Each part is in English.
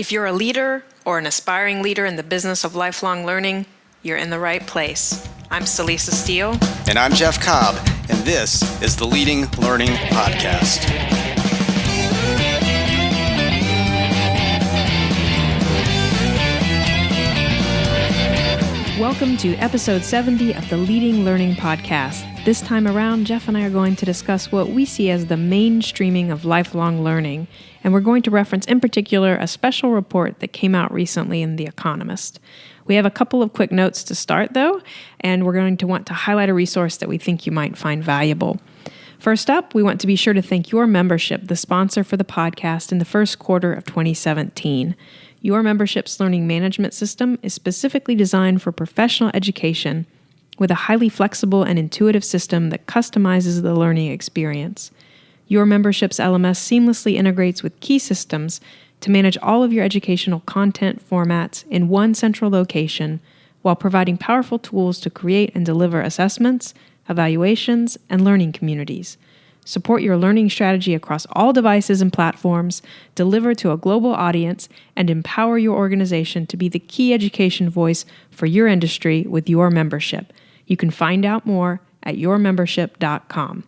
If you're a leader or an aspiring leader in the business of lifelong learning, you're in the right place. I'm Celisa Steele. And I'm Jeff Cobb, and this is the Leading Learning Podcast. Welcome to episode 70 of the Leading Learning Podcast. This time around, Jeff and I are going to discuss what we see as the mainstreaming of lifelong learning, and we're going to reference in particular a special report that came out recently in The Economist. We have a couple of quick notes to start, though, and we're going to want to highlight a resource that we think you might find valuable. First up, we want to be sure to thank your membership, the sponsor for the podcast in the first quarter of 2017. Your membership's learning management system is specifically designed for professional education with a highly flexible and intuitive system that customizes the learning experience. Your membership's LMS seamlessly integrates with key systems to manage all of your educational content formats in one central location while providing powerful tools to create and deliver assessments, evaluations, and learning communities. Support your learning strategy across all devices and platforms, deliver to a global audience, and empower your organization to be the key education voice for your industry with your membership. You can find out more at yourmembership.com.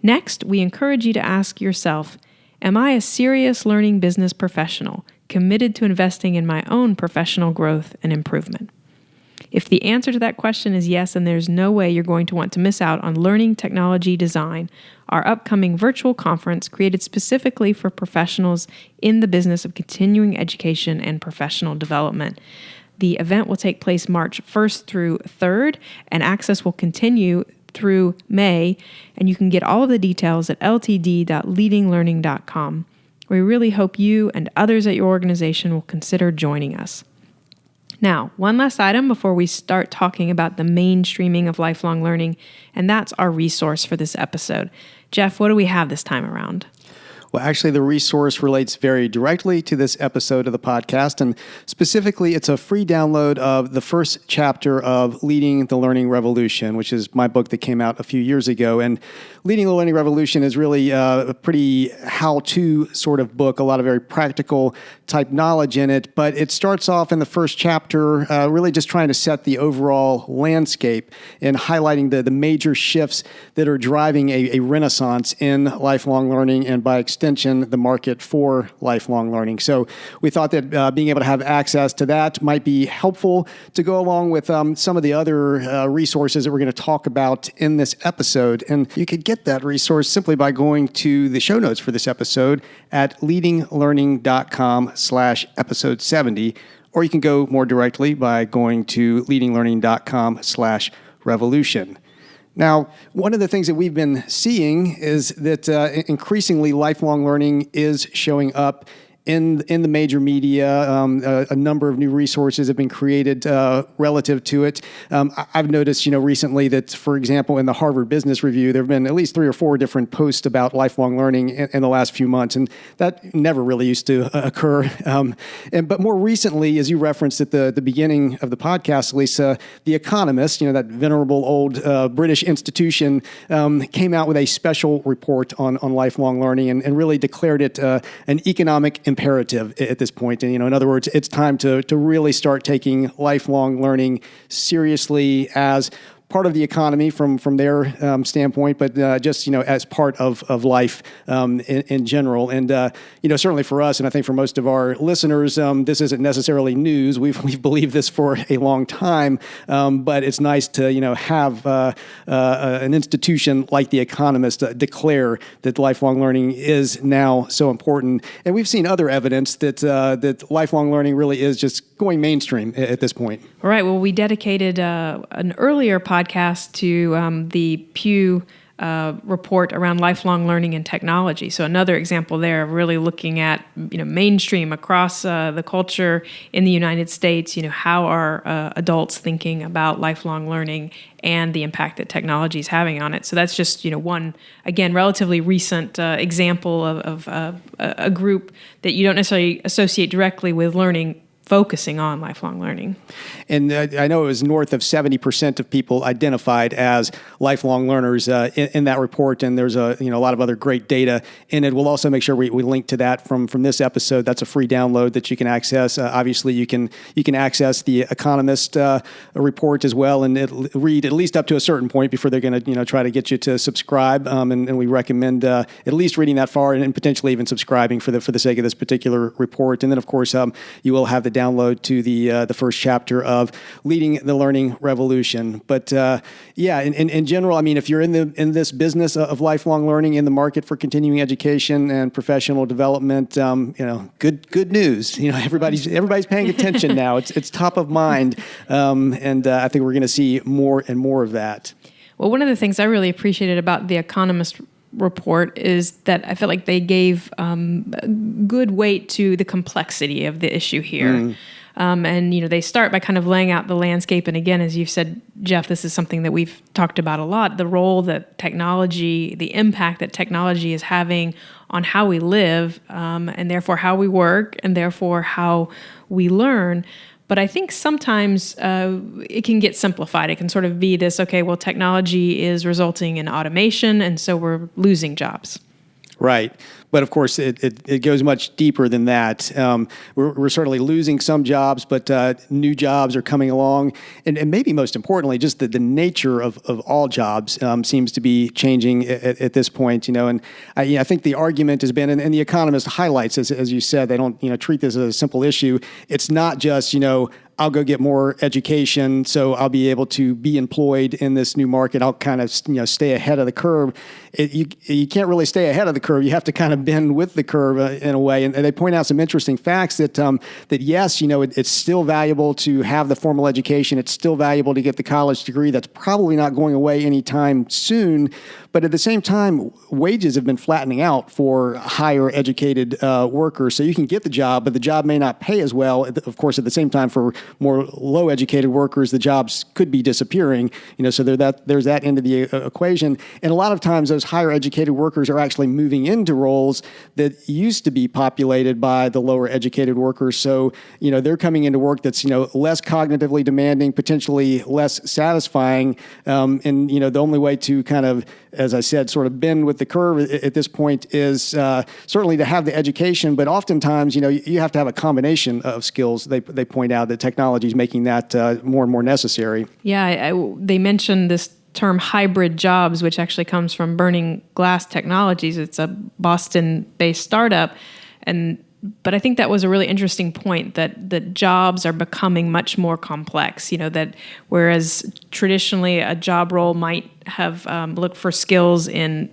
Next, we encourage you to ask yourself, am I a serious learning business professional committed to investing in my own professional growth and improvement? If the answer to that question is yes, then there's no way you're going to want to miss out on Learning Technology Design, our upcoming virtual conference created specifically for professionals in the business of continuing education and professional development. The event will take place March 1st through 3rd, and access will continue through May, and you can get all of the details at ltd.leadinglearning.com. We really hope you and others at your organization will consider joining us. Now, one last item before we start talking about the mainstreaming of lifelong learning, and that's our resource for this episode. Jeff, what do we have this time around? Well, actually, the resource relates very directly to this episode of the podcast, and specifically, it's a free download of the first chapter of Leading the Learning Revolution, which is my book that came out a few years ago. And Leading the Learning Revolution is really a pretty how-to sort of book, a lot of very practical type knowledge in it, but it starts off in the first chapter really just trying to set the overall landscape and highlighting the major shifts that are driving a renaissance in lifelong learning and by extension, the market for lifelong learning. So we thought that being able to have access to that might be helpful to go along with some of the other resources that we're going to talk about in this episode. And you could get that resource simply by going to the show notes for this episode at leadinglearning.com/episode 70, or you can go more directly by going to leadinglearning.com/revolution. Now, one of the things that we've been seeing is that increasingly lifelong learning is showing up in the major media. A number of new resources have been created relative to it. I've noticed, recently that, for example, in the Harvard Business Review, there have been at least 3 or 4 different posts about lifelong learning in the last few months, and that never really used to occur. But more recently, as you referenced at the beginning of the podcast, Lisa, The Economist, that venerable old British institution, came out with a special report on lifelong learning and really declared it an economic imperative at this point. And, in other words, it's time to really start taking lifelong learning seriously as part of the economy from their standpoint, but just, as part of life in general. And, certainly for us, and I think for most of our listeners, this isn't necessarily news. We've believed this for a long time, but it's nice to, have an institution like The Economist declare that lifelong learning is now so important. And we've seen other evidence that lifelong learning really is just going mainstream at this point. All right. Well, we dedicated an earlier podcast to the Pew report around lifelong learning and technology. So another example there of really looking at mainstream across the culture in the United States. How are adults thinking about lifelong learning and the impact that technology is having on it? So that's just one, again, relatively recent example of a group that you don't necessarily associate directly with learning focusing on lifelong learning. And I know it was north of 70% of people identified as lifelong learners in that report. And there's a lot of other great data in it. We'll also make sure we link to that from this episode. That's a free download that you can access. Obviously, you can access the Economist report as well, and read at least up to a certain point before they're going to try to get you to subscribe. And we recommend at least reading that far and potentially even subscribing for the sake of this particular report. And then, of course, you will have the download to the first chapter of Leading the Learning Revolution. But in general, I mean, if you're in this business of lifelong learning, in the market for continuing education and professional development, good news. Everybody's paying attention now. It's top of mind, and I think we're going to see more and more of that. Well, one of the things I really appreciated about the Economist report is that I felt like they gave good weight to the complexity of the issue here. And they start by kind of laying out the landscape. And again, as you've said, Jeff, this is something that we've talked about a lot, the role that technology, the impact that technology is having on how we live, and therefore how we work, and therefore how we learn. But I think sometimes it can get simplified. It can sort of be this, okay, well, technology is resulting in automation, and so we're losing jobs. Right. But of course, it goes much deeper than that. We're certainly losing some jobs, but new jobs are coming along. And maybe most importantly, just the nature of all jobs seems to be changing at this point. And I think the argument has been, and the Economist highlights, as you said, they don't treat this as a simple issue. It's not just, I'll go get more education, so I'll be able to be employed in this new market. I'll kind of stay ahead of the curve. You can't really stay ahead of the curve. You have to kind of bend with the curve in a way. And they point out some interesting facts that yes, it's still valuable to have the formal education. It's still valuable to get the college degree. That's probably not going away anytime soon. But at the same time, wages have been flattening out for higher educated workers. So you can get the job, but the job may not pay as well. Of course, at the same time, for more low educated workers, the jobs could be disappearing. So there's that end of the equation. And a lot of times those higher educated workers are actually moving into roles that used to be populated by the lower educated workers. So, they're coming into work that's, less cognitively demanding, potentially less satisfying. And the only way to kind of, as I said, sort of bend with the curve at this point is certainly to have the education, but oftentimes, you have to have a combination of skills. They point out that technology is making that more and more necessary. Yeah, they mentioned this term hybrid jobs, which actually comes from Burning Glass Technologies. It's a Boston-based startup. But I think that was a really interesting point, that jobs are becoming much more complex. That whereas traditionally a job role might have looked for skills in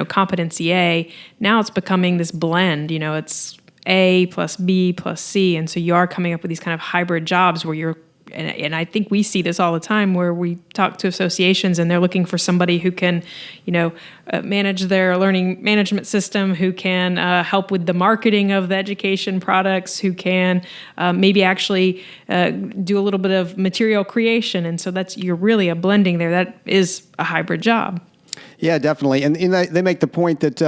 competency A, now it's becoming this blend. It's A plus B plus C, and so you are coming up with these kind of hybrid jobs where you're. And I think we see this all the time where we talk to associations and they're looking for somebody who can, manage their learning management system, who can help with the marketing of the education products, who can maybe actually do a little bit of material creation. And so you're really a blending there. That is a hybrid job. Yeah, definitely. And they make the point that,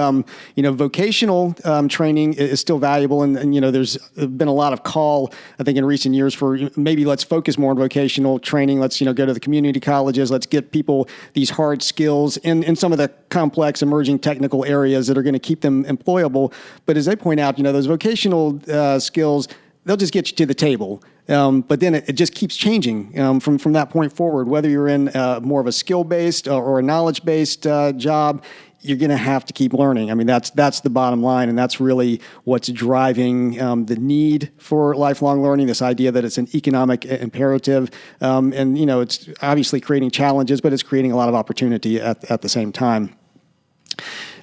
vocational training is still valuable. And there's been a lot of call, I think, in recent years for maybe let's focus more on vocational training. Let's, go to the community colleges. Let's get people these hard skills in some of the complex emerging technical areas that are going to keep them employable. But as they point out, those vocational skills, they'll just get you to the table. But then it just keeps changing from that point forward. Whether you're in more of a skill-based or a knowledge-based job, you're going to have to keep learning. I mean, that's the bottom line, and that's really what's driving the need for lifelong learning, this idea that it's an economic imperative. And, it's obviously creating challenges, but it's creating a lot of opportunity at the same time.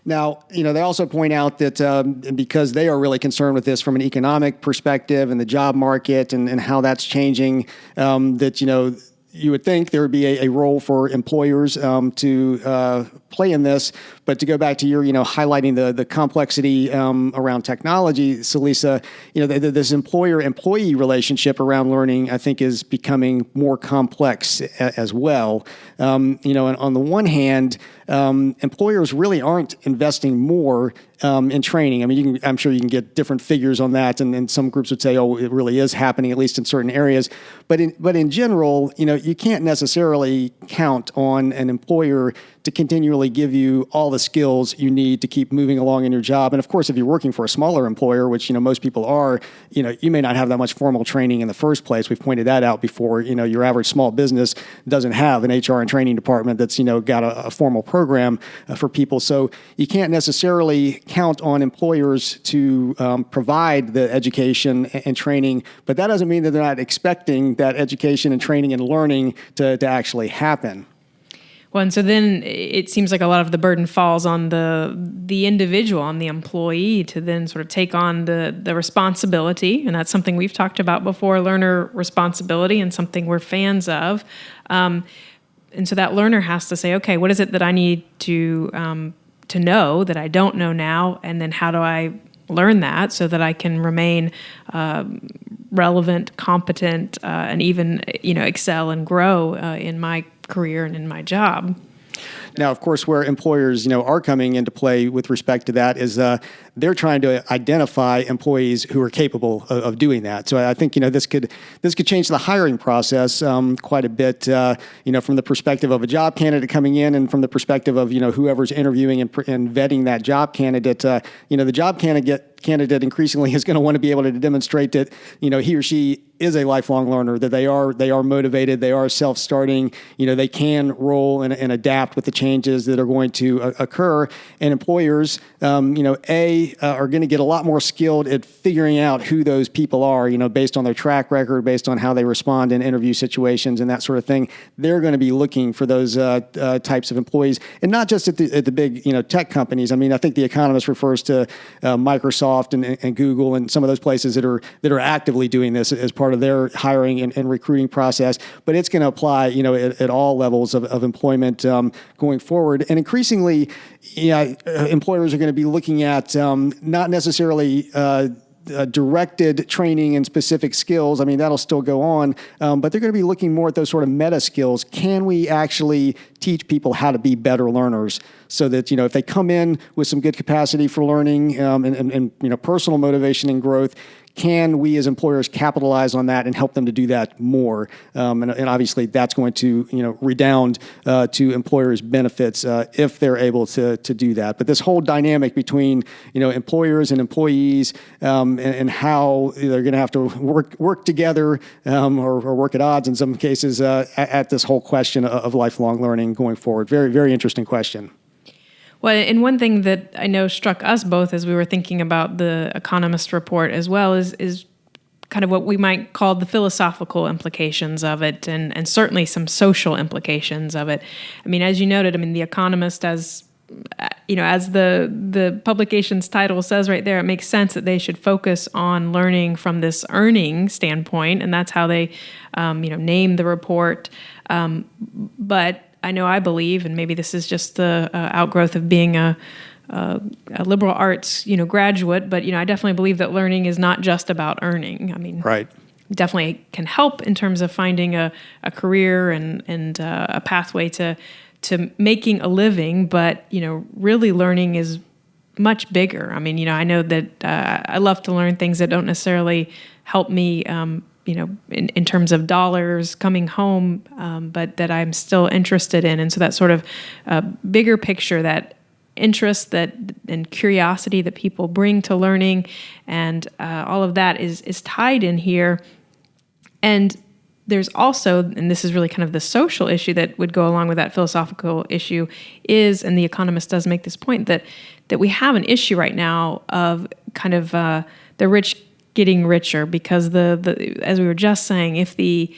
Now, they also point out that because they are really concerned with this from an economic perspective and the job market and how that's changing, that, you would think there would be a role for employers to play in this. But to go back to your, highlighting the complexity around technology, Celisa, this employer-employee relationship around learning, I think, is becoming more complex as well. And on the one hand, employers really aren't investing more in training. I mean, I'm sure you can get different figures on that, and some groups would say, "Oh, it really is happening, at least in certain areas." But in general, you can't necessarily count on an employer to continually give you all the skills you need to keep moving along in your job. And of course, if you're working for a smaller employer, which most people are, you may not have that much formal training in the first place. We've pointed that out before. Your average small business doesn't have an HR and training department that's got a formal program for people. So you can't necessarily count on employers to provide the education and training, but that doesn't mean that they're not expecting that education and training and learning to actually happen. Well, and so then it seems like a lot of the burden falls on the individual, on the employee, to then sort of take on the responsibility, and that's something we've talked about before, learner responsibility, and something we're fans of. And so that learner has to say, okay, what is it that I need to know that I don't know now, and then how do I learn that so that I can remain relevant, competent, and even excel and grow in my career and in my job. Now, of course, where employers, are coming into play with respect to that is they're trying to identify employees who are capable of doing that. So I think this could change the hiring process quite a bit. From the perspective of a job candidate coming in, and from the perspective of whoever's interviewing and vetting that job candidate. The job candidate increasingly is going to want to be able to demonstrate that he or she is a lifelong learner, that they are motivated, they are self-starting, they can roll and adapt with the changes that are going to occur. And employers, are going to get a lot more skilled at figuring out who those people are, based on their track record, based on how they respond in interview situations and that sort of thing. They're going to be looking for those types of employees, and not just at the big tech companies. I mean, I think The Economist refers to Microsoft and Google and some of those places that are actively doing this as part of their hiring and recruiting process. But it's going to apply, at all levels of employment going forward. And increasingly, employers are going to be looking at not necessarily directed training and specific skills. I mean, that'll still go on, but they're going to be looking more at those sort of meta skills. Can we actually teach people how to be better learners, so that if they come in with some good capacity for learning and personal motivation and growth, can we as employers capitalize on that and help them to do that more? And obviously that's going to redound to employers' benefits if they're able to do that. But this whole dynamic between employers and employees and how they're going to have to work together or work at odds in some cases at this whole question of lifelong learning going forward. Very, very interesting question. Well, and one thing that I know struck us both as we were thinking about the Economist report as well is kind of what we might call the philosophical implications of it, and certainly some social implications of it. I mean, as you noted, The Economist, as the publication's title says right there, it makes sense that they should focus on learning from this earning standpoint, and that's how they, name the report. But I believe, and maybe this is just the outgrowth of being a liberal arts, graduate, but I definitely believe that learning is not just about earning. Right. Definitely can help in terms of finding a career and a pathway to making a living, but really learning is much bigger. I know that I love to learn things that don't necessarily help me. In terms of dollars coming home, but that I'm still interested in. And so that sort of bigger picture, that interest and curiosity that people bring to learning, and all of that is tied in here. And there's also, and this is really kind of the social issue that would go along with that philosophical issue, and The Economist does make this point, that we have an issue right now of kind of the rich getting richer, because as we were just saying, if the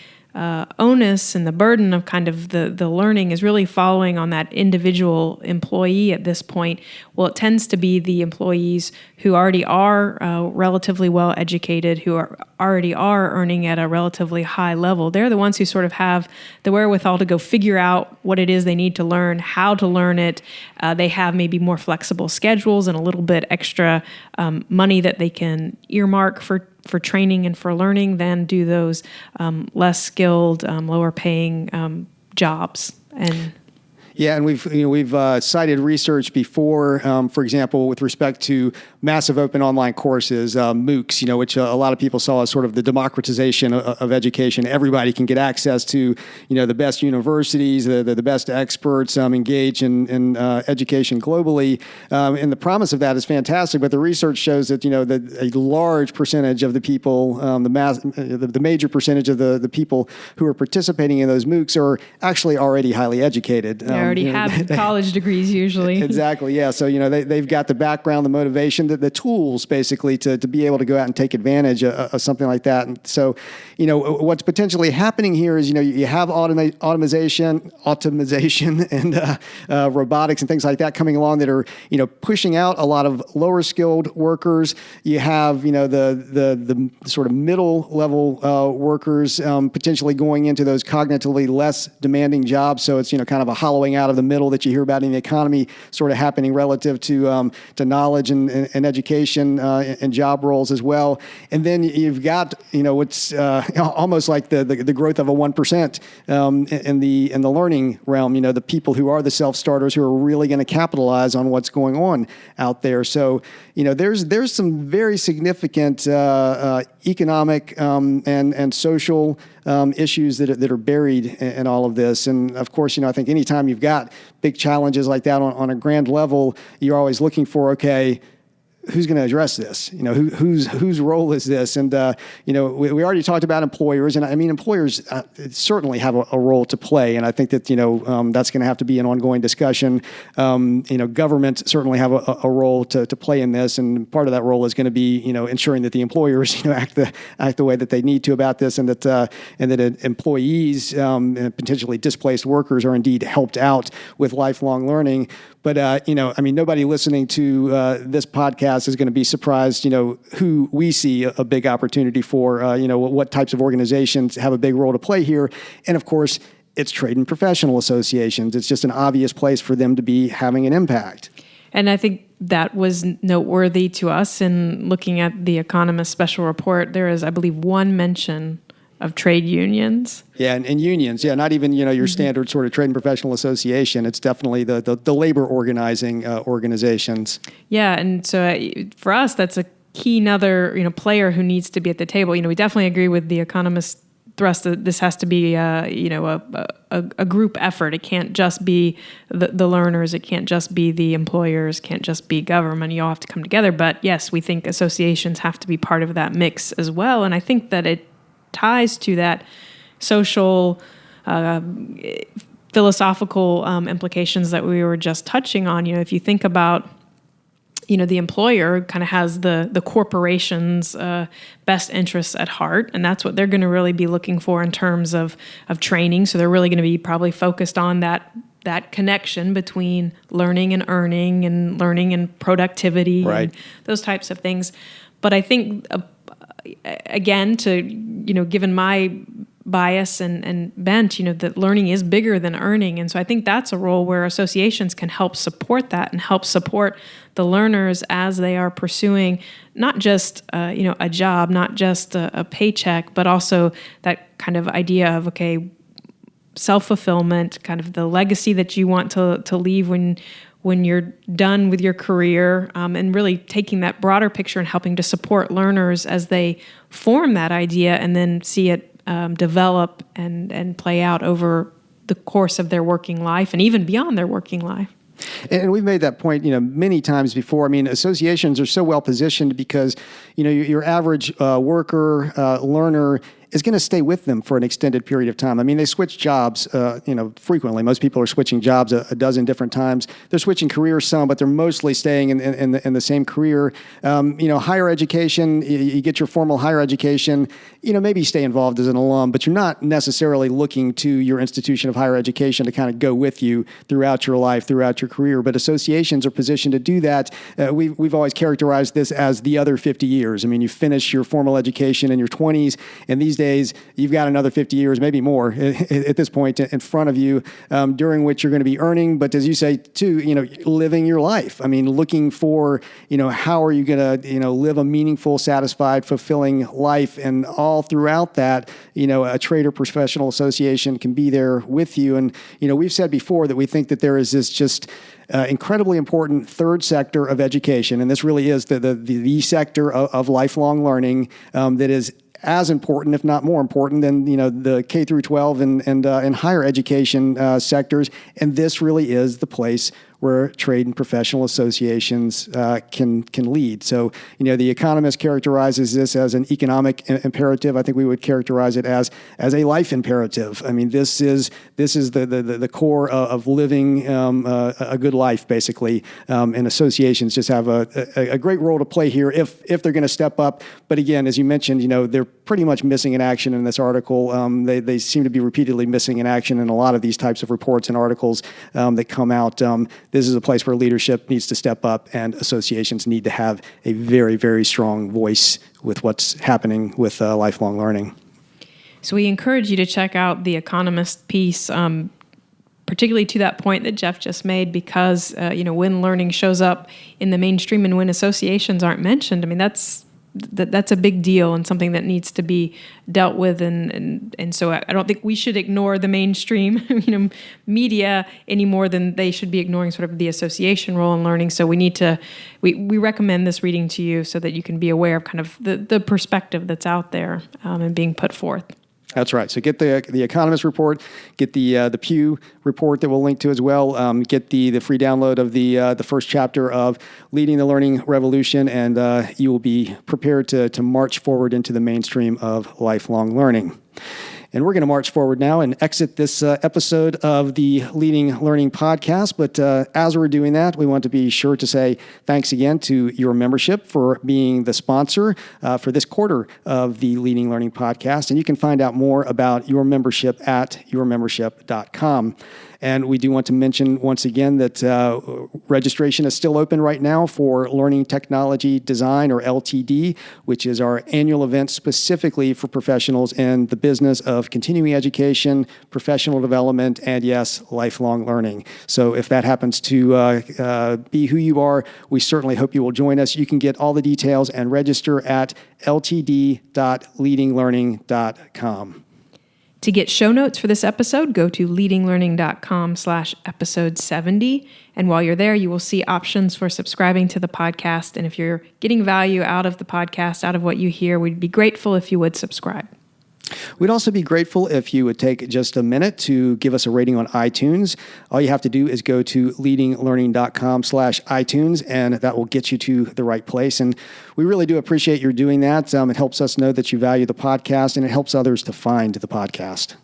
onus and the burden of kind of the learning is really falling on that individual employee at this point, well, it tends to be the employees who already are relatively well educated, who already are earning at a relatively high level. They're the ones who sort of have the wherewithal to go figure out what it is they need to learn, how to learn it. They have maybe more flexible schedules and a little bit extra money that they can earmark for training and for learning than do those less skilled, lower paying jobs. And Yeah, and we've cited research before, for example, with respect to massive open online courses, MOOCs, which a lot of people saw as sort of the democratization of education. Everybody can get access to, the best universities, the best experts, engage in education globally. And the promise of that is fantastic, but the research shows that, that a large percentage of the people, the major percentage of the people who are participating in those MOOCs are actually already highly educated. They already have college degrees usually. Exactly, yeah. So, they've got the background, the motivation, the tools basically to be able to go out and take advantage of something like that. And so, what's potentially happening here is, you have automation and robotics and things like that coming along that are, pushing out a lot of lower skilled workers. You have, the sort of middle level workers potentially going into those cognitively less demanding jobs. So it's, kind of a hollowing out of the middle that you hear about in the economy sort of happening relative to knowledge and education and job roles as well. And then you've got, what's almost like the growth of a 1% in the learning realm, the people who are the self-starters who are really going to capitalize on what's going on out there. So, there's some very significant economic and social issues that are buried in all of this. And of course, I think anytime you've got big challenges like that on a grand level, you're always looking for, okay, who's going to address this? Whose role is this? And, we already talked about employers, and I mean, employers certainly have a role to play. And I think that, that's going to have to be an ongoing discussion. Government certainly have a role to play in this. And part of that role is going to be, ensuring that the employers, act the way that they need to about this, and that employees and potentially displaced workers are indeed helped out with lifelong learning. But, nobody listening to this podcast is going to be surprised, who we see a big opportunity for, what types of organizations have a big role to play here. And, of course, it's trade and professional associations. It's just an obvious place for them to be having an impact. And I think that was noteworthy to us in looking at the Economist special report. There is, I believe, one mention of trade unions. Yeah, and unions. Yeah, not even, your standard sort of trade and professional association. It's definitely the labor organizing organizations. Yeah, and so for us, that's a key another, player who needs to be at the table. We definitely agree with the Economist thrust that this has to be, a group effort. It can't just be the learners. It can't just be the employers. Can't just be government. You all have to come together. But yes, we think associations have to be part of that mix as well. And I think that it ties to that social, philosophical implications that we were just touching on. If you think about, the employer kind of has the corporation's best interests at heart, and that's what they're going to really be looking for in terms of training. So they're really going to be probably focused on that connection between learning and earning, and learning and productivity, right, and those types of things. But I think, again, given my bias and bent, that learning is bigger than earning. And so I think that's a role where associations can help support that and help support the learners as they are pursuing not just, a job, not just a paycheck, but also that kind of idea of, okay, self-fulfillment, kind of the legacy that you want to leave when you're done with your career, and really taking that broader picture and helping to support learners as they form that idea and then see it develop and play out over the course of their working life and even beyond their working life. And we've made that point, many times before. I mean, associations are so well positioned because, your average worker, learner is going to stay with them for an extended period of time. I mean, they switch jobs, frequently. Most people are switching jobs a dozen different times. They're switching careers some, but they're mostly staying in the same career. Higher education, you get your formal higher education, maybe stay involved as an alum, but you're not necessarily looking to your institution of higher education to kind of go with you throughout your life, throughout your career. But associations are positioned to do that. We've always characterized this as the other 50 years. I mean, you finish your formal education in your 20s, and these these days, you've got another 50 years, maybe more at this point in front of you, during which you're going to be earning. But as you say, too, living your life. I mean, looking for, how are you going to, live a meaningful, satisfied, fulfilling life? And all throughout that, a trade or professional association can be there with you. And, we've said before that we think that there is this just incredibly important third sector of education, and this really is the sector of lifelong learning that is as important, if not more important, than the K through 12 and higher education sectors. And this really is the place where trade and professional associations can lead. So, the Economist characterizes this as an economic imperative. I think we would characterize it as a life imperative. I mean, this is the core of living a good life, basically. And associations just have a great role to play here if they're going to step up. But again, as you mentioned, they're pretty much missing in action in this article. They seem to be repeatedly missing in action in a lot of these types of reports and articles that come out. This is a place where leadership needs to step up, and associations need to have a very, very strong voice with what's happening with lifelong learning. So we encourage you to check out the Economist piece, particularly to that point that Jeff just made, because when learning shows up in the mainstream and when associations aren't mentioned, I mean, that's a big deal and something that needs to be dealt with. And so I don't think we should ignore the mainstream media any more than they should be ignoring sort of the association role in learning. So we recommend this reading to you so that you can be aware of kind of the perspective that's out there and being put forth. That's right. So get the Economist report, get the Pew report that we'll link to as well. Get the free download of the first chapter of Leading the Learning Revolution, and you will be prepared to march forward into the mainstream of lifelong learning. And we're going to march forward now and exit this episode of the Leading Learning Podcast. But as we're doing that, we want to be sure to say thanks again to your membership for being the sponsor for this quarter of the Leading Learning Podcast. And you can find out more about your membership at yourmembership.com. And we do want to mention once again that registration is still open right now for Learning Technology Design, or LTD, which is our annual event specifically for professionals in the business of continuing education, professional development, and yes, lifelong learning. So if that happens to be who you are, we certainly hope you will join us. You can get all the details and register at ltd.leadinglearning.com. To get show notes for this episode, go to leadinglearning.com/episode 70. And while you're there, you will see options for subscribing to the podcast. And if you're getting value out of the podcast, out of what you hear, we'd be grateful if you would subscribe. We'd also be grateful if you would take just a minute to give us a rating on iTunes. All you have to do is go to leadinglearning.com/iTunes, and that will get you to the right place. And we really do appreciate your doing that. It helps us know that you value the podcast, and it helps others to find the podcast.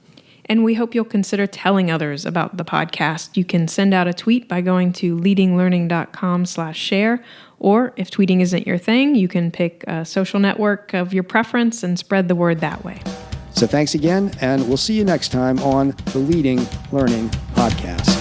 And we hope you'll consider telling others about the podcast. You can send out a tweet by going to leadinglearning.com/share. Or if tweeting isn't your thing, you can pick a social network of your preference and spread the word that way. So thanks again, and we'll see you next time on the Leading Learning Podcast.